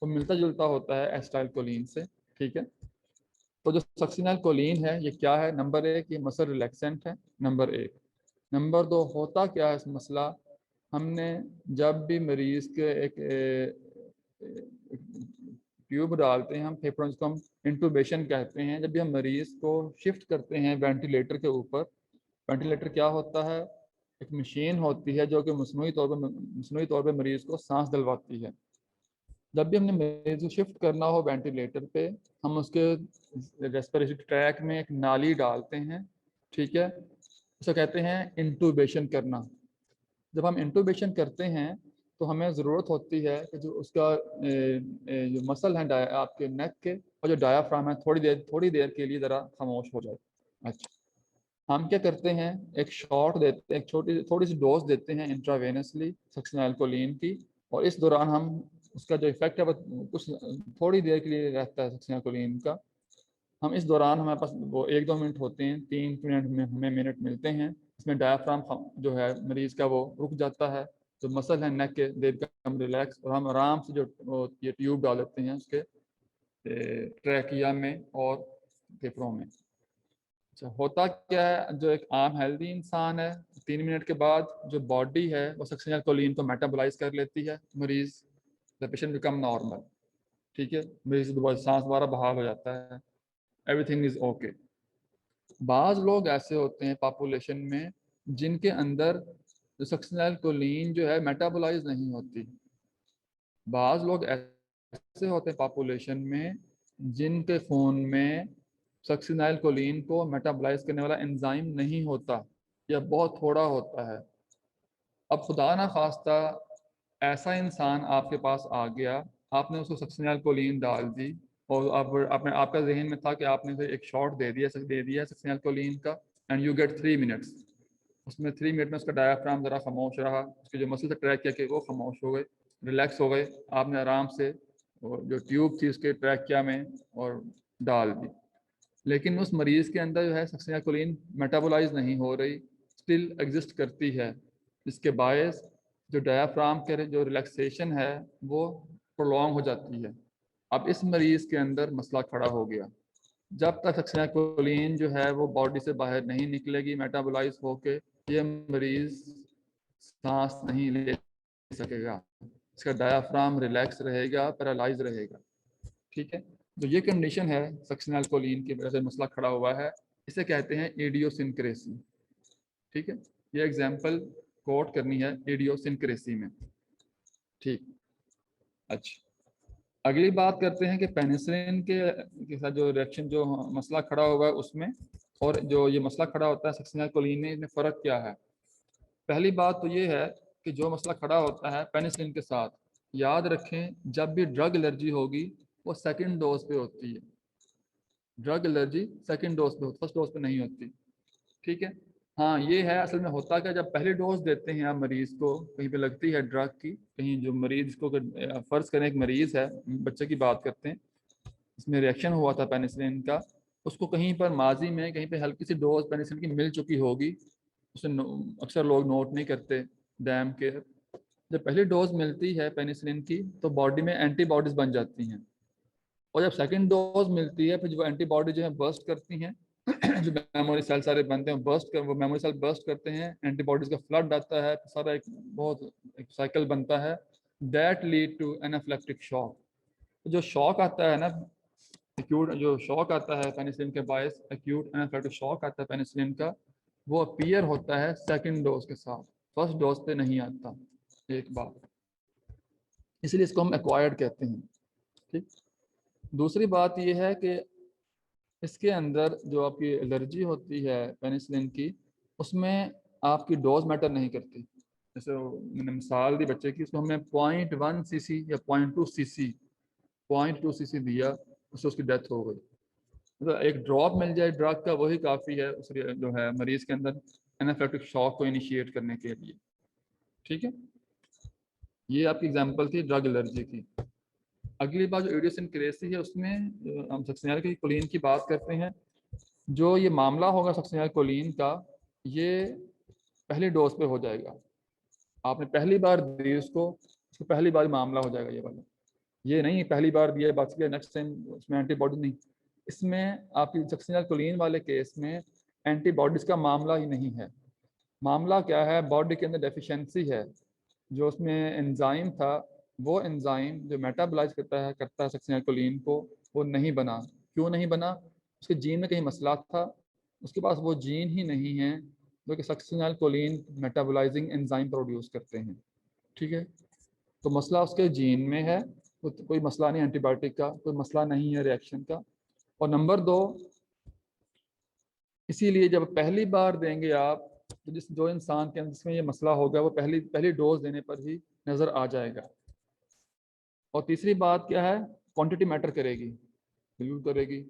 वो मिलता जुलता होता है एसिटाइल कोलिन से। ठीक है, तो जो सक्सिनाइल कोलिन है ये क्या है, नंबर एक ये मसल रिलैक्सेंट है, नंबर एक। नंबर दो, होता क्या है इस मसला, हमने जब भी मरीज के एक ट्यूब डालते हैं हम फेफड़ों, जिसको हम इंटूबेशन कहते हैं, जब भी हम मरीज को शिफ्ट करते हैं वेंटिलेटर के ऊपर, वेंटिलेटर क्या होता है, एक मशीन होती है जो कि मसनूई तौर पे मरीज को सांस दिलवाती है। जब भी हमने मरीज को शिफ्ट करना हो वेंटिलेटर पे, हम उसके रेस्पिरेटरी ट्रैक में एक नाली डालते हैं। ठीक है, उसे कहते हैं इंटूबेशन करना। जब हम इंटूबेशन करते हैं तो हमें ज़रूरत होती है कि जो उसका जो मसल है आपके नेक के, और जो डायाफ्राम है, थोड़ी देर के लिए ज़रा खामोश हो जाए। अच्छा, हम क्या करते हैं, एक शॉट देते हैं, एक छोटी थोड़ी सी डोज देते हैं इंट्रावेनसली सक्सिनाइल कोलिन की, और इस दौरान हम उसका जो इफेक्ट है वो कुछ थोड़ी देर के लिए रहता है सक्सिनाकोलिन का। हम इस दौरान हमारे पास वो 1-2 मिनट होते हैं, 3 मिनट में हमें मिनट मिलते हैं। इसमें डायफ्राम जो है मरीज का वो रुक जाता है, जो मसल है नेक के दे बिकम रिलैक्स, और हम आराम से जो ये ट्यूब डाल देते हैं उसके ट्रैकिया में और फेफड़ों में। अच्छा, होता क्या है, जो एक आम हेल्दी इंसान है 3 मिनट के बाद जो बॉडी है वो सक्सिनाकोलिन को मेटाबोलाइज कर लेती है, मरीज द पेशेंट बिकम नॉर्मल। ठीक है, मरीज दोबारा सांस दोबारा बहाल हो जाता है, एवरीथिंग इज ओके। बाज लोग ऐसे होते हैं पॉपुलेशन में जिनके अंदर जो सक्सिनाकोलिन जो है मेटाबोलाइज नहीं होती। बाज लोग ऐसे होते हैं पॉपुलेशन में जिनके खून में सक्सिनाइलकोलिन को मेटाबोलाइज करने वाला एंजाइम नहीं होता या बहुत थोड़ा होता है। अब खुदा ना खास्ता ऐसा इंसान आपके पास आ गया, आपने उसको सक्सिनाइलकोलिन डाल दी, और अब आपने आपका जहन में था कि आपने उसे एक शॉट दे दिया सक्सिनाइलकोलिन का, एंड यू गेट 3 मिनट्स। उसमें 3 मिनट में उसका डायाफ्राम ज़रा खामोश रहा, उसके जो मसल से ट्रैक किया कि वो खामोश हो गए, रिलैक्स हो गए। आपने आराम से जो ट्यूब थी उसके ट्रैकिया में और डाल दी। लेकिन उस मरीज़ के अंदर जो है सक्सिनाकोलिन मेटाबोलाइज नहीं हो रही, स्टिल एग्जिस्ट करती है, जिसके बायस जो डायाफ्राम के जो रिलैक्सेशन है वो प्रोलॉन्ग हो जाती है। अब इस मरीज़ के अंदर मसला खड़ा हो गया, जब तक सक्सिनाकोलिन जो है वो बॉडी से बाहर नहीं निकलेगी मेटाबोलाइज होके, ये मरीज सांस नहीं ले सकेगा, इसका डायाफ्राम रिलैक्स रहेगा, पैरालाइज रहेगा। ठीक है, तो ये कंडीशन है सक्सिनाकोलिन की वजह से मसला खड़ा हुआ है, इसे कहते हैं इडियोसिनक्रेसी। ठीक है, ये एग्जांपल कोट करनी है इडियोसिनक्रेसी में। ठीक, अच्छा, अगली बात करते हैं कि पेनिसिलिन के साथ जो रिएक्शन जो मसला खड़ा हुआ है उसमें, और जो ये मसला खड़ा होता है सक्सिनाकोलिन में, इनमें फ़र्क क्या है। पहली बात तो ये है कि जो मसला खड़ा होता है पेनिसिलिन के साथ, याद रखें जब भी ड्रग एलर्जी होगी वो सेकंड डोज पे होती है। ड्रग एलर्जी सेकंड डोज पे होती, फर्स्ट डोज पे नहीं होती। ठीक है, हाँ ये है असल में होता क्या, जब पहली डोज देते हैं आप मरीज को, कहीं पे लगती है ड्रग की, कहीं जो मरीज को फर्ज करें एक मरीज है, बच्चे की बात करते हैं, इसमें रिएक्शन हुआ था पेनिसिलिन का, उसको कहीं पर माजी में कहीं पे हल्की सी डोज पेनिसिलिन की मिल चुकी होगी, उसे अक्सर लोग नोट नहीं करते। डैम के जब पहली डोज मिलती है पेनिसिलिन की तो बॉडी में एंटीबॉडीज बन जाती हैं, और जब सेकंड डोज मिलती है फिर जो एंटीबॉडी जो है बर्स्ट करती हैं जो मेमोरी सेल सारे बनते हैं बर्स्ट कर, वो मेमोरी सेल बर्स्ट करते हैं, एंटीबॉडीज का फ्लड आता है, सारा एक साइकिल बनता है, that lead to anaphylactic shock. जो शॉक आता है ना, एक्यूट जो शॉक आता है पेनिसिलिन के बायस, एक्यूट एनाफिलेक्टिक शॉक आता है पेनिसिलिन का, वो अपीयर होता है सेकंड डोज के साथ, फर्स्ट डोज पे नहीं आता। एक बात, इसलिए इसको हम एक्वायर्ड कहते हैं। ठीक, दूसरी बात ये है कि इसके अंदर जो आपकी एलर्जी होती है पेनिसिलिन की, उसमें आपकी डोज मैटर नहीं करती। जैसे मैंने मिसाल दी बच्चे की, उसमें हमने 0.1 सीसी या 0.2 सीसी दिया, उससे उसकी डेथ हो गई। मतलब एक ड्रॉप मिल जाए ड्रग का वही काफ़ी है उस जो है मरीज के अंदर एनाफिलेक्टिक शॉक को इनिशिएट करने के लिए। ठीक है, ये आपकी एग्जांपल थी ड्रग एलर्जी की। अगली बात जो इडियोसिनक्रेसी है उसमें हम सक्सिनाकोलिन की बात करते हैं। जो ये मामला होगा सक्सिनाकोलिन का, ये पहली डोज पे हो जाएगा, आपने पहली बार दी उसको पहली बार मामला हो जाएगा ये वाला। ये नहीं पहली बार दिया बच गया, नेक्स्ट टाइम उसमें एंटीबॉडी नहीं। इसमें आपकी सक्सिनाकोलिन वाले केस में एंटीबॉडीज का मामला ही नहीं है। मामला क्या है, बॉडी के अंदर डेफिशिएंसी है, जो उसमें एंजाइम था, वो एंजाइम जो मेटाबोलाइज करता है सक्सिनाकोलिन को, वो नहीं बना। क्यों नहीं बना, उसके जीन में कहीं मसला था, उसके पास वो जीन ही नहीं है जो कि सक्सिनाकोलिन मेटाबोलाइजिंग एंजाइम प्रोड्यूस करते हैं। ठीक है, तो मसला उसके जीन में है, तो कोई मसला नहीं एंटीबायोटिक का, कोई मसला नहीं है रिएक्शन का। और नंबर 2, इसीलिए जब पहली बार देंगे आप, तो जो इंसान के अंदर जिसमें ये मसला होगा वो पहली पहली डोज देने पर ही नज़र आ जाएगा। और तीसरी बात क्या है, क्वांटिटी मैटर करेगी, बिल्कुल करेगी।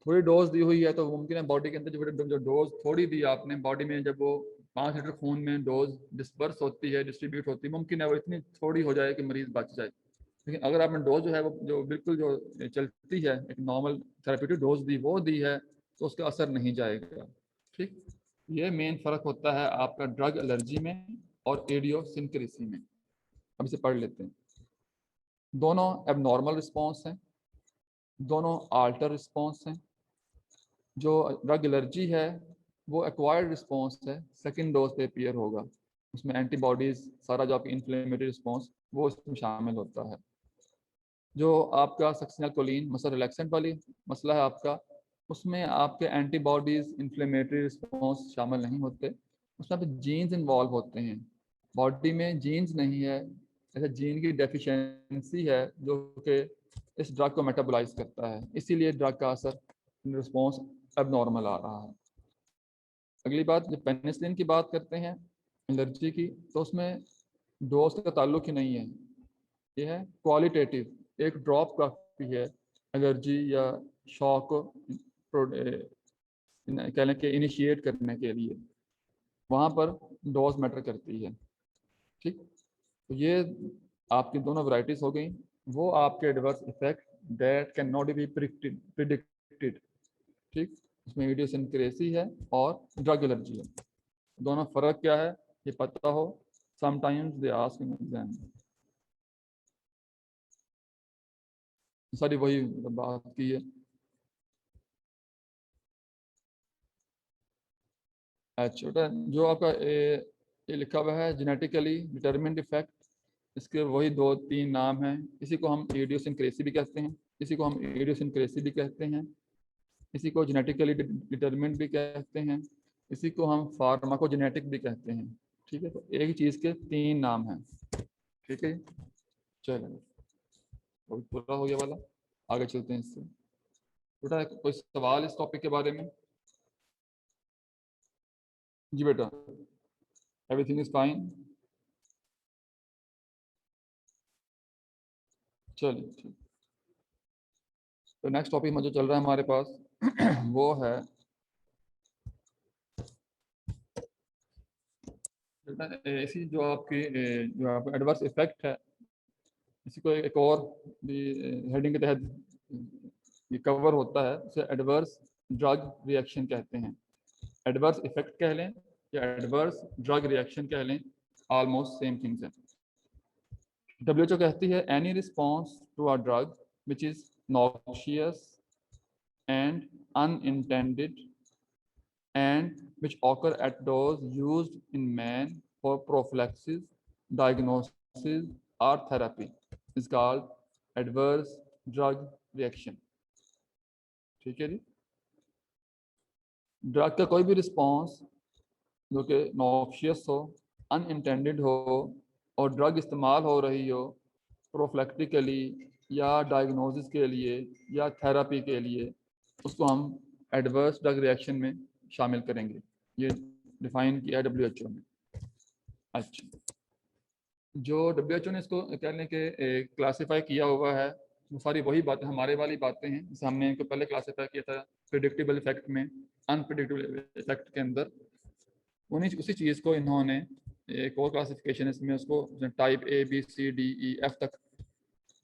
थोड़ी डोज दी हुई है तो मुमकिन है बॉडी के अंदर जो डोज थोड़ी दी आपने बॉडी में, जब वो 5 लीटर खून में डोज डिस्पर्स होती है, डिस्ट्रीब्यूट होती है, मुमकिन है वो इतनी थोड़ी हो जाए कि मरीज बच जाए। लेकिन अगर आपने डोज जो है वो जो बिल्कुल जो चलती है एक नॉर्मल थेरेप्यूटिक डोज दी वो दी है तो उसका असर नहीं जाएगा। ठीक, ये मेन फ़र्क होता है आपका ड्रग एलर्जी में और इडियोसिंक्रेसी में। अब इसे पढ़ लेते हैं। दोनों एबनॉर्मल रिस्पॉन्स हैं, दोनों आल्टर रिस्पॉन्स हैं। जो ड्रग एलर्जी है वो एक्वायर्ड रिस्पॉन्स है, सेकेंड डोज पे अपीयर होगा, उसमें एंटीबॉडीज सारा जो आपकी इन्फ्लेमेटरी रिस्पॉन्स वो इसमें शामिल होता है। जो आपका सक्सिनोकोलिन मसल रिलैक्सेंट वाली मसला है आपका, उसमें आपके एंटीबॉडीज इन्फ्लेमेटरी रिस्पॉन्स शामिल नहीं होते, उसमें आपके जीन्स इन्वॉल्व होते हैं। बॉडी में जीन्स नहीं है, ऐसा जीन की डेफिशिएंसी है जो कि इस ड्रग को मेटाबोलाइज करता है, इसीलिए ड्रग का असर रिस्पॉन्स एबनॉर्मल आ रहा है। अगली बात, जब पेनिसिलिन की बात करते हैं एलर्जी की, तो उसमें डोज का ताल्लुक ही नहीं है, ये है क्वालिटेटिव, एक ड्रॉप काफ़ी है एलर्जी या शॉक कह लें कि इनिशिएट करने के लिए, वहाँ पर डोज मैटर करती है। ठीक, तो ये आपकी दोनों वैरायटीज हो गई। वो आपके adverse effect that can not be predicted. ठीक, इसमें इडियोसिंक्रेसी है और ड्रग एलर्जी है। दोनों फर्क क्या है ये पता हो, sometimes they ask in exam. सारी वही बात की है। अच्छा, जो आपका ये लिखा हुआ है जेनेटिकली डिटरमिन्ड इफेक्ट, इसके वही दो तीन नाम हैं। इसी को हम इडियोसिंक्रेसी भी कहते हैं, इसी को हम इडियोसिंक्रेसी भी कहते हैं, इसी को जेनेटिकली डिटरमिन्ड भी कहते हैं, इसी को हम फार्माकोजेनेटिक भी कहते हैं। ठीक है, तो एक ही चीज़ के तीन नाम हैं। ठीक है, चलो पूरा हो गया वाला, आगे चलते हैं इससे। बेटा कोई सवाल इस टॉपिक के बारे में? जी बेटा, एवरीथिंग इज फाइन। चलिए ठीक, तो नेक्स्ट टॉपिक में जो चल रहा है हमारे पास वो है इसी जो आपकी जो आपका एडवर्स इफेक्ट है, इसी को एक और भी हेडिंग के तहत ये कवर होता है, उसे एडवर्स ड्रग रिएक्शन कहते हैं। एडवर्स इफेक्ट कह लें या एडवर्स ड्रग रिएक्शन कह लें, ऑलमोस्ट सेम थिंग्स है। WHO कहती है any response to a drug which is noxious and unintended and which occur at dose used in man for prophylaxis, diagnosis or therapy is called adverse drug reaction। ठीक है जी, drug का कोई भी response जो कि noxious हो, unintended हो और ड्रग इस्तेमाल हो रही हो प्रोफिलैक्टिकली या डायग्नोसिस के लिए या थेरेपी के लिए, उसको हम एडवर्स ड्रग रिएक्शन में शामिल करेंगे। ये डिफाइन किया है WHO ने। अच्छा, जो WHO ने इसको कह लें कि क्लासिफाई किया हुआ है, वो सारी वही बातें हमारे वाली बातें हैं जैसे हमने इनको पहले क्लासिफाई किया था प्रिडिक्टेबल इफेक्ट में, अनप्रिडिक्टेबल इफेक्ट के अंदर। उन्हीं उसी चीज़ को इन्होंने एक और क्लासिफिकेशन इसमें उसको टाइप ABCDEF तक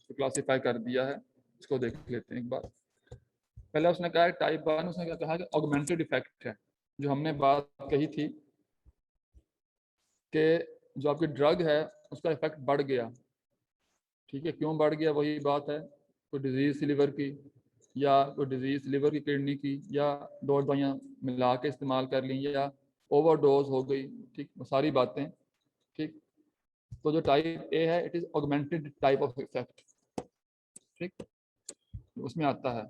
क्लासिफाई कर दिया है। इसको देख लेते हैं एक बार। पहले उसने कहा टाइप 1, उसने क्या कहा कि ऑगमेंटेड इफेक्ट है। जो हमने बात कही थी कि जो आपकी ड्रग है उसका इफेक्ट बढ़ गया। ठीक है, क्यों बढ़ गया, वही बात है, कोई डिजीज लिवर की या कोई डिजीज लिवर की किडनी की, या दो दवाइयाँ मिला के इस्तेमाल कर ली या ओवरडोज हो गई। ठीक, वो सारी बातें। ठीक, तो जो टाइप ए है it is augmented type of effect. ठीक, उसमें आता है।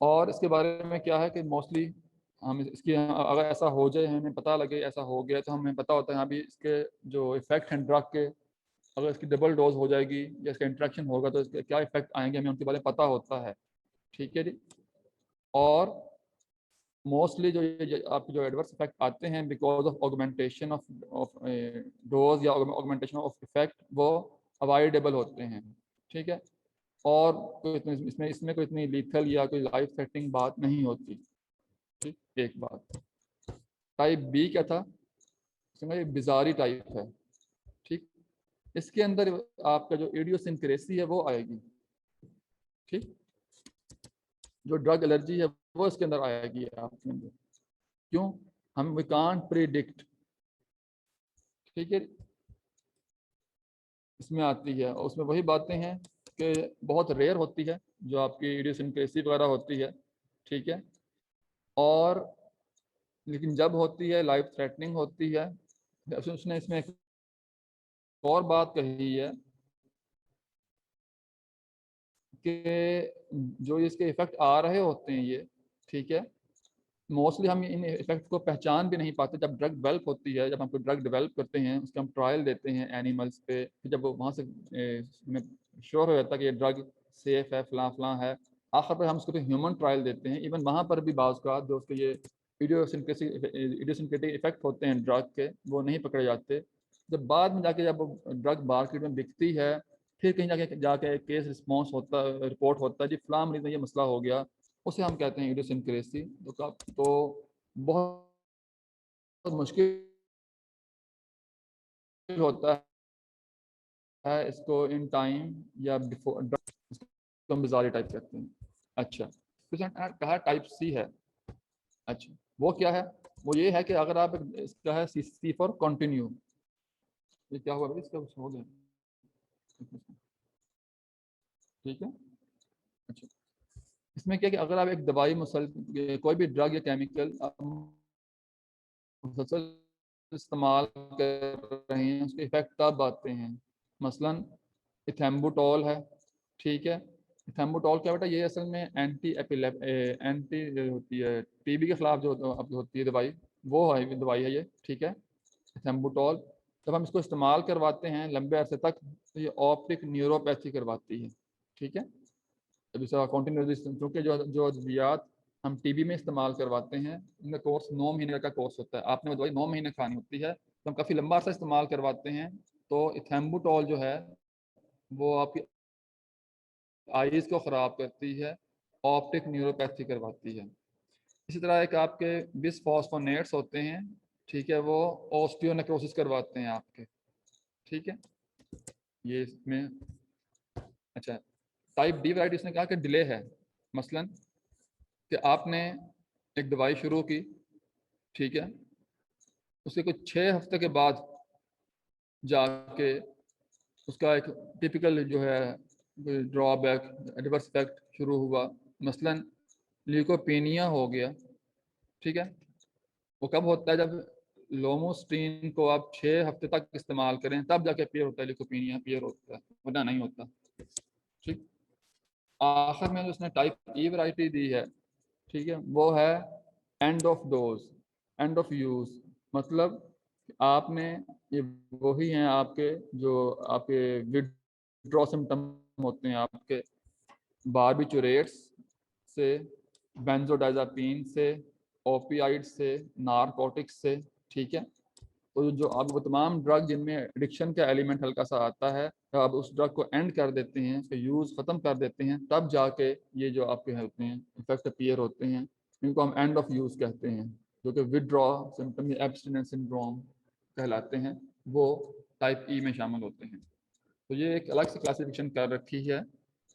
और इसके बारे में क्या है कि मोस्टली हम इसकी अगर ऐसा हो जाए, हमें पता लगे ऐसा हो गया, तो हमें पता होता है यहाँ भी इसके जो इफेक्ट हैं ड्रग के, अगर इसकी डबल डोज हो जाएगी या इसका इंट्रैक्शन होगा तो इसके क्या इफेक्ट आएंगे, हमें उनके बारे में पता होता है। ठीक है जी, और मोस्टली जो आपके जो एडवर्स इफेक्ट आते हैं because of augmentation of dose या ऑगमेंटेशन ऑफ इफेक्ट, वो अवॉइडेबल होते हैं। ठीक है, और कोई इसमें इसमें कोई इतनी लीथल या कोई लाइफ थ्रेटनिंग बात नहीं होती। ठीक, एक बात। टाइप बी क्या था, इसमें बिजारी टाइप है। ठीक, इसके अंदर आपका जो इडियोसिंक्रेसी है वो आएगी, ठीक। जो ड्रग एलर्जी है वो इसके अंदर आएगी आपके अंदर। क्यों? हम वी कांट प्रिडिक्ट, ठीक है, इसमें आती है। और उसमें वही बातें हैं कि बहुत रेयर होती है जो आपकी इडियोसिंक्रेसी वगैरह होती है, ठीक है। और लेकिन जब होती है लाइफ थ्रेटनिंग होती है। उसने इसमें एक और बात कही है कि जो इसके इफेक्ट आ रहे होते हैं ये, ठीक है, मोस्टली हम इन इफेक्ट को पहचान भी नहीं पाते। जब ड्रग डेवलप होती है, जब हम कोई ड्रग डेवलप करते हैं, उसके हम ट्रायल देते हैं एनिमल्स पे, फिर जब वहाँ से श्योर हो जाता है कि ये ड्रग सेफ है, फलां फलां है, आखिर पर हम उसको ह्यूमन ट्रायल देते हैं। इवन वहाँ पर भी बाज़ का जो उसके ये इडियोसिंक्रेटिक इफेक्ट होते हैं ड्रग के, वो नहीं पकड़े जाते। जब बाद में जाके जब ड्रग मार्केट में बिकती है, फिर कहीं जाके जाके केस रिस्पॉन्स होता, रिपोर्ट होता है जी फलां मरीज में ये मसला हो गया, उसे हम कहते हैं इडियोसिंक्रेसी। तो बहुत मुश्किल होता है इसको इन टाइम या बिफोर, इसको हम बिजारी टाइप कहते हैं। अच्छा, कहा टाइप सी है। अच्छा, वो क्या है? वो ये है कि अगर आप इसका है सी फॉर कंटिन्यू। ये क्या हुआ भाई, इसका कुछ हो गया, ठीक है। अच्छा, इसमें क्या कि अगर आप एक दवाई कोई भी ड्रग या केमिकल मुसलसल इस्तेमाल कर रहे हैं, उसके इफेक्ट तब आते हैं। मसलन इथेम्बुटोल है, ठीक है। इथेम्बुटोल क्या बेटा, ये असल में एंटी होती है टीबी के खिलाफ जो होती है दवाई, वो है दवाई है ये, ठीक है, इथेम्बुटोल। जब हम इसको इस्तेमाल करवाते हैं लंबे अरसे तक, तो ये ऑप्टिक न्यूरोपैथी करवाती है, ठीक है। जब इसे कॉन्टिन्यूस, क्योंकि जो अद्वियात हम टीबी में इस्तेमाल करवाते हैं, इनका कोर्स 9 महीने का कोर्स होता है। आपने वो दवाई 9 महीने खानी होती है, तो हम काफ़ी लंबा अर्सा इस्तेमाल करवाते हैं। तो इथेम्बुटोल जो है वो आपकी आईज को ख़राब करती है, ऑप्टिक न्यूरोपैथी करवाती है। इसी तरह एक आपके बिसफॉस्फोनेट्स होते हैं, ठीक है, वो ऑस्टियोनेक्रोसिस करवाते हैं आपके, ठीक है, ये इसमें। अच्छा, टाइप डी वैरायटी इसने कहा कि डिले है। मसलन कि आपने एक दवाई शुरू की, ठीक है, उसके कुछ 6 हफ्ते के बाद जाके उसका एक टिपिकल जो है ड्रॉबैक, एडवर्स इफेक्ट शुरू हुआ। मसलन ल्यूकोपेनिया हो गया, ठीक है। वो कब होता है? जब लोमोस्टीन को आप 6 हफ्ते तक इस्तेमाल करें, तब जाके अपीयर होता है, ल्यूकोपेनिया अपीयर होता है, वरना नहीं होता, ठीक। आखिर में जो उसने टाइप ई वैरायटी दी है, ठीक है, वो है end of dose, end of use. मतलब आपने ये वही हैं आपके जो आपके विड्रॉ सिम्टम होते हैं आपके बारबिचुरेट्स से, बेंजोडाइजापीन से, ओपियाइड से, नारकोटिक्स से, ठीक है। तो जो अब वो तमाम ड्रग जिनमें एडिक्शन का एलिमेंट हल्का सा आता है, तो आप उस ड्रग को एंड कर देते हैं, उसका यूज़ ख़त्म कर देते हैं, तब जाके ये जो आपके होते हैं इफेक्ट अपीयर होते हैं, इनको हम एंड ऑफ यूज़ कहते हैं, जो कि विड्रॉ सिम्टम या एब्स्टिनेंस सिंड्रोम कहलाते हैं, वो टाइप ई में शामिल होते हैं। तो ये एक अलग से क्लासिफिकेशन कर रखी है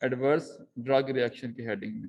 एडवर्स ड्रग रिएक्शन की हेडिंग में।